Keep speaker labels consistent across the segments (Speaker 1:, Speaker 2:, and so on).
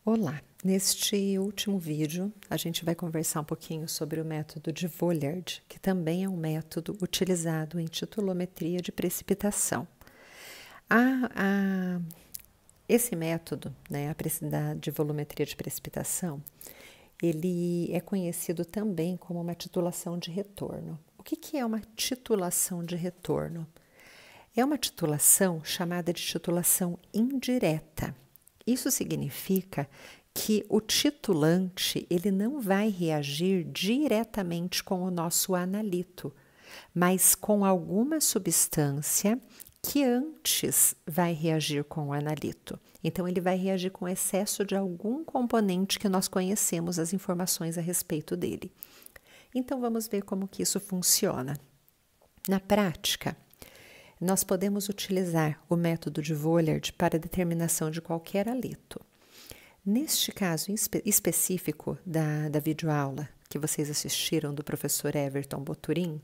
Speaker 1: Olá! Neste último vídeo, a gente vai conversar um pouquinho sobre o método de Vollard, que também é um método utilizado em titulometria de precipitação. Esse método, de volumetria de precipitação, ele é conhecido também como uma titulação de retorno. O que é uma titulação de retorno? É uma titulação chamada de titulação indireta. Isso significa que o titulante ele não vai reagir diretamente com o nosso analito, mas com alguma substância que antes vai reagir com o analito. Então, ele vai reagir com excesso de algum componente que nós conhecemos as informações a respeito dele. Então, vamos ver como que isso funciona. Na prática, nós podemos utilizar o método de Vollard para a determinação de qualquer haleto. Neste caso específico da videoaula que vocês assistiram do professor Everton Boturin,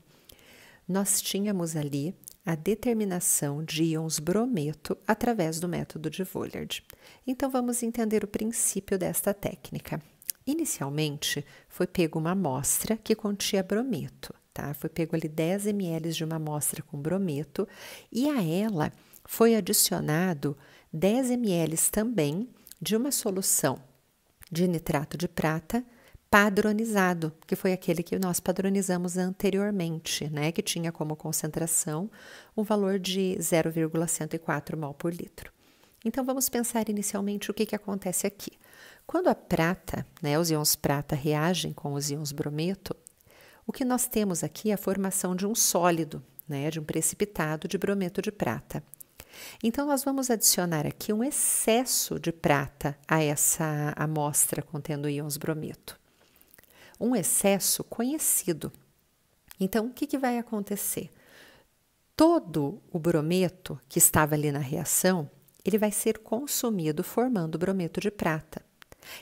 Speaker 1: nós tínhamos ali a determinação de íons brometo através do método de Vollard. Então, vamos entender o princípio desta técnica. Inicialmente, foi pego uma amostra que continha brometo, tá? Foi pego ali 10 ml de uma amostra com brometo e a ela foi adicionado 10 ml também de uma solução de nitrato de prata padronizado, que foi aquele que nós padronizamos anteriormente, né? Que tinha como concentração um valor de 0,104 mol por litro. Então, vamos pensar inicialmente o que acontece aqui. Quando a prata, os íons prata reagem com os íons brometo, o que nós temos aqui é a formação de um sólido, de um precipitado de brometo de prata. Então, nós vamos adicionar aqui um excesso de prata a essa amostra contendo íons brometo. Um excesso conhecido. Então, o que vai acontecer? Todo o brometo que estava ali na reação, ele vai ser consumido formando brometo de prata.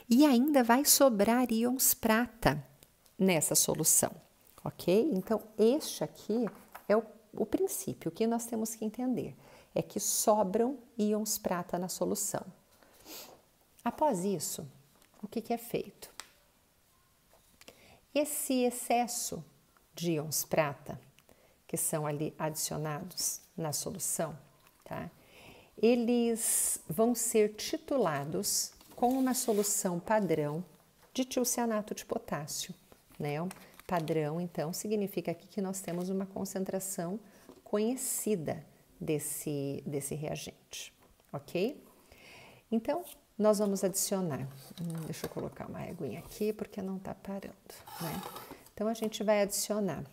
Speaker 1: E ainda vai sobrar íons prata nessa solução, ok? Então, este aqui é o princípio. O que nós temos que entender é que sobram íons prata na solução. Após isso, o que é feito? Esse excesso de íons prata, que são ali adicionados na solução, tá? Eles vão ser titulados com uma solução padrão de tiocianato de potássio, Padrão, então, significa aqui que nós temos uma concentração conhecida desse reagente, ok? Então, nós vamos adicionar, deixa eu colocar uma aguinha aqui porque não tá parando, Então, a gente vai adicionar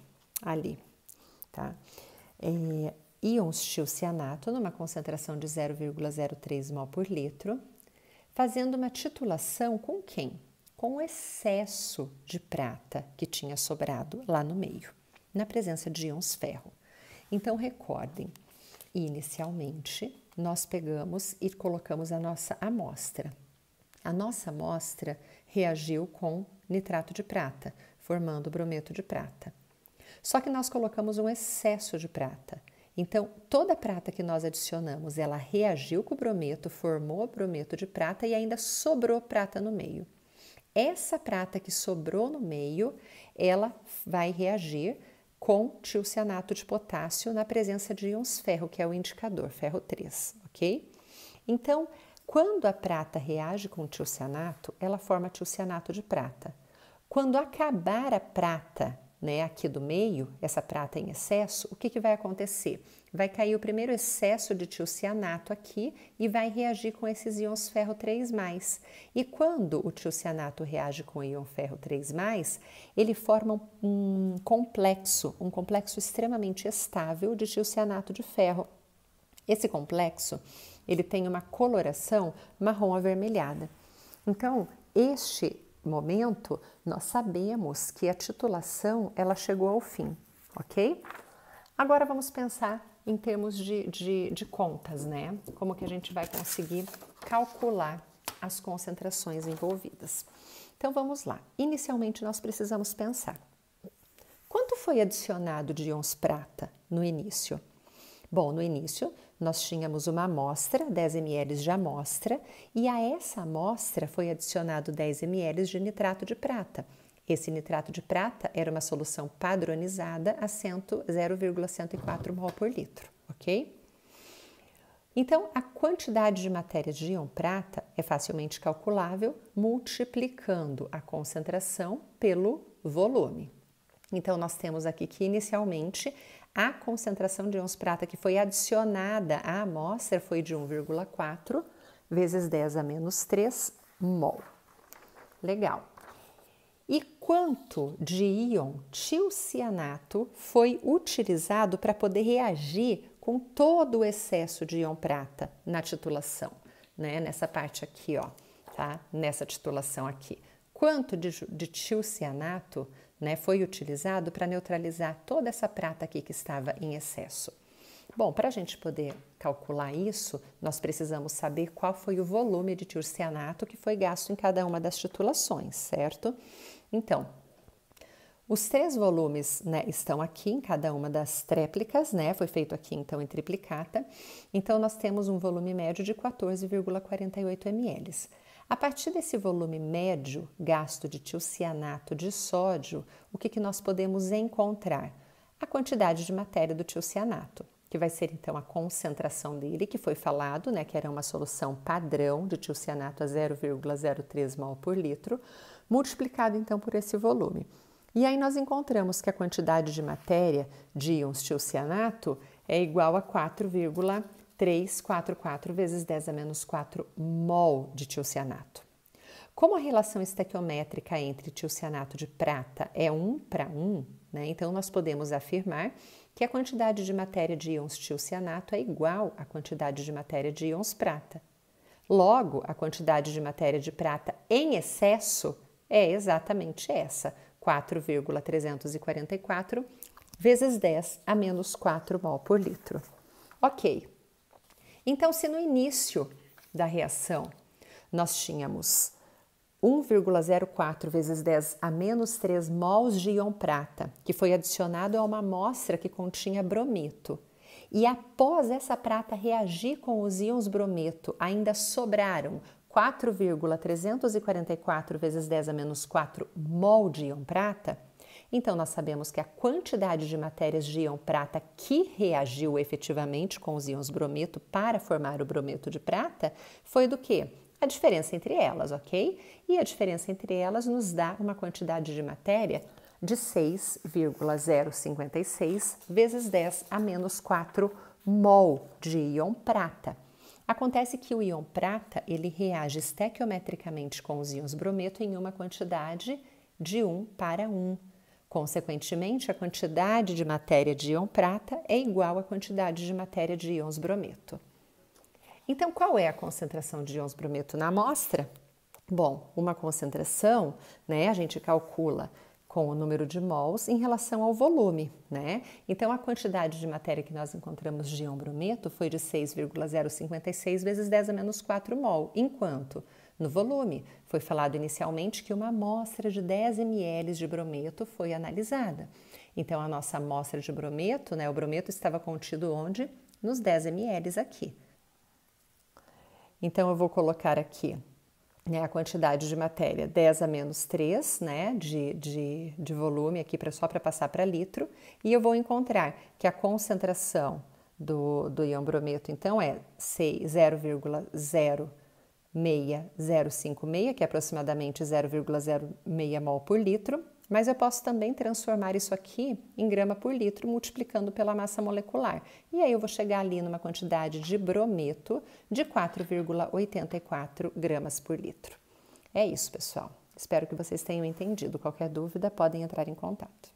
Speaker 1: ali, tá? Íons tiocianato numa concentração de 0,03 mol por litro, fazendo uma titulação com quem? Com o excesso de prata que tinha sobrado lá no meio, na presença de íons ferro. Então, recordem, inicialmente, nós pegamos e colocamos a nossa amostra. A nossa amostra reagiu com nitrato de prata, formando brometo de prata. Só que nós colocamos um excesso de prata. Então, toda a prata que nós adicionamos, ela reagiu com o brometo, formou brometo de prata e ainda sobrou prata no meio. Essa prata que sobrou no meio, ela vai reagir com tiocianato de potássio na presença de íons ferro, que é o indicador, ferro 3, ok? Então, quando a prata reage com o tiocianato, ela forma tiocianato de prata. Quando acabar a prata, aqui do meio, essa prata em excesso, o que vai acontecer? Vai cair o primeiro excesso de tiocianato aqui e vai reagir com esses íons ferro 3+. E quando o tiocianato reage com o íon ferro 3+, ele forma um complexo extremamente estável de tiocianato de ferro. Esse complexo, ele tem uma coloração marrom avermelhada. Então, este momento, nós sabemos que a titulação, ela chegou ao fim, ok? Agora, vamos pensar em termos de contas, Como que a gente vai conseguir calcular as concentrações envolvidas. Então, vamos lá. Inicialmente, nós precisamos pensar. Quanto foi adicionado de íons prata no início? Bom, no início nós tínhamos uma amostra, 10 ml de amostra, e a essa amostra foi adicionado 10 ml de nitrato de prata. Esse nitrato de prata era uma solução padronizada a 0,104 mol por litro, ok? Então, a quantidade de matéria de íon prata é facilmente calculável multiplicando a concentração pelo volume. Então, nós temos aqui que inicialmente a concentração de íons prata que foi adicionada à amostra foi de 1,4 vezes 10 a menos 3 mol. Legal. E quanto de íon tiocianato foi utilizado para poder reagir com todo o excesso de íon prata na titulação, né? Nessa parte aqui, ó, tá? Nessa titulação aqui. Quanto de tiocianato, né, foi utilizado para neutralizar toda essa prata aqui que estava em excesso? Bom, para a gente poder calcular isso, nós precisamos saber qual foi o volume de tiocianato que foi gasto em cada uma das titulações, certo? Então, os 3 volumes, né, estão aqui em cada uma das tréplicas, né? Foi feito aqui então em triplicata. Então, nós temos um volume médio de 14,48 ml. A partir desse volume médio gasto de tiocianato de sódio, o que nós podemos encontrar? A quantidade de matéria do tiocianato, que vai ser então a concentração dele, que foi falado, né, que era uma solução padrão de tiocianato a 0,03 mol por litro, multiplicado então por esse volume. E aí nós encontramos que a quantidade de matéria de íons tiocianato é igual a 4,344 vezes 10 a menos 4 mol de tiocianato. Como a relação estequiométrica entre tiocianato de prata é 1 para 1, né, então nós podemos afirmar que a quantidade de matéria de íons tiocianato é igual à quantidade de matéria de íons prata. Logo, a quantidade de matéria de prata em excesso é exatamente essa, 4,344 vezes 10 a menos 4 mol por litro. Ok, então se no início da reação nós tínhamos 1,04 vezes 10 a menos 3 mols de íon prata, que foi adicionado a uma amostra que continha brometo, e após essa prata reagir com os íons brometo, ainda sobraram 4,344 vezes 10 a menos 4 mol de íon prata, então nós sabemos que a quantidade de matérias de íon prata que reagiu efetivamente com os íons brometo para formar o brometo de prata foi do quê? A diferença entre elas, ok? E a diferença entre elas nos dá uma quantidade de matéria de 6,056 vezes 10 a menos 4 mol de íon prata. Acontece que o íon prata, ele reage estequiometricamente com os íons brometo em uma quantidade de 1 para 1. Consequentemente, a quantidade de matéria de íon prata é igual à quantidade de matéria de íons brometo. Então, qual é a concentração de íons brometo na amostra? Bom, uma concentração, né, a gente calcula com o número de mols em relação ao volume, né? Então, a quantidade de matéria que nós encontramos de íon brometo foi de 6,056 vezes 10 a menos 4 mol, enquanto no volume foi falado inicialmente que uma amostra de 10 ml de brometo foi analisada. Então, a nossa amostra de brometo, né, o brometo estava contido onde? Nos 10 ml aqui. Então, eu vou colocar aqui, né, a quantidade de matéria 10 a menos 3, né, de volume aqui só para passar para litro, e eu vou encontrar que a concentração do íon brometo, então, é 0,06056, que é aproximadamente 0,06 mol por litro, mas eu posso também transformar isso aqui em grama por litro, multiplicando pela massa molecular. E aí eu vou chegar ali numa quantidade de brometo de 4,84 gramas por litro. É isso, pessoal. Espero que vocês tenham entendido. Qualquer dúvida, podem entrar em contato.